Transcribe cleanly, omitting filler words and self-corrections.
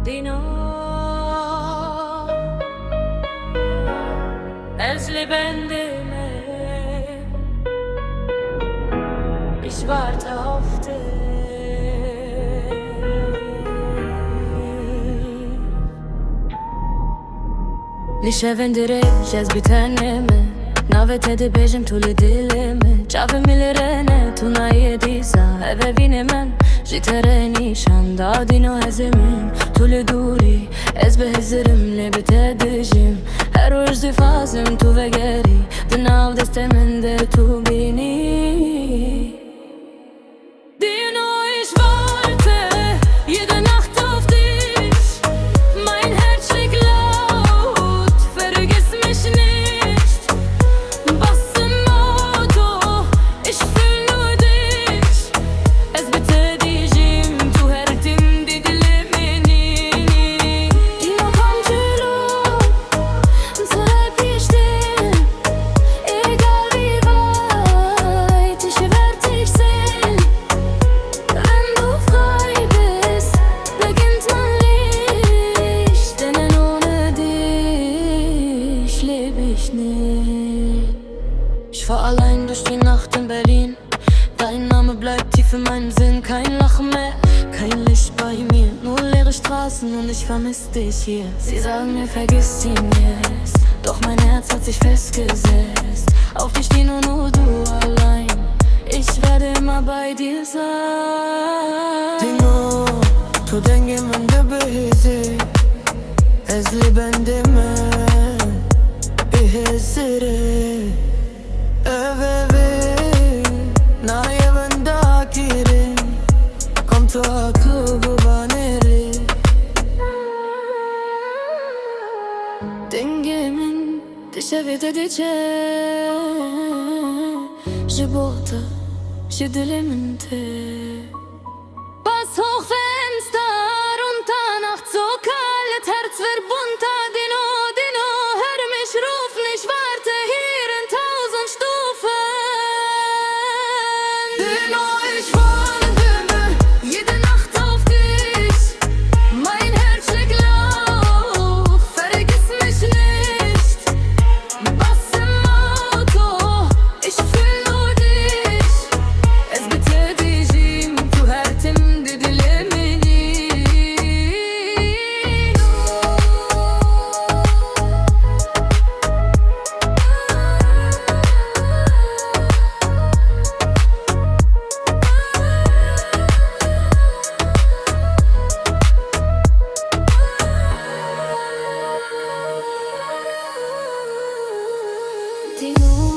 Dino Ezli bendime Ich warte auf dich Lishe vendere jes biteneme Navete de bejim tuli dileme Çave milirene tuna yedisa Eve vinemen jitere nişan Da dino hezemin tuli duri Ez behezirim lebite dijim Her urzi fazim tu vegeri Dinav destemende tu bini Dino ich warte jede Nacht auf dich Mein Herz schlägt laut, vergiss mich nicht Was im Auto, ich fühl nur dich Es bitte diyeceğim, tu her timdi dilemeni Dino komşuluk, sana piştim Egal wie weit ich werd dich sehen Wenn du frei bist, beginnt mein Licht Denn ohne dich leb ich nicht Ich fahr allein durch die Nacht in Berlin Dein Name bleibt tief in meinem Sinn Kein Lachen mehr, kein Licht bei mir Nur leere Straßen und ich vermiss dich hier Sie sagen mir, vergiss ihn jetzt Doch mein Herz hat sich festgesetzt Auf dich stehen nur du allein Ich werde immer bei dir sein Dino, tu dengemende bezi Ezli bendime Bihezire Evevi Naye bendakirin Kom tu akı bu baneri Dengemin dışarıda diyeceğim Jibota, jidiliminte Pass hoch Fenster unter Nacht so kalt Herz wird bunter Dino, Dino Hör mich rufen, ich warte hier in 1000 Stufen Dino, ich warte jede Nacht auf dich Mein Herz schlägt laut, vergiss mich nicht Was im Auto, ich fühl nur dich Es bitte diyeceğim, tu her timdi dilemeni Dino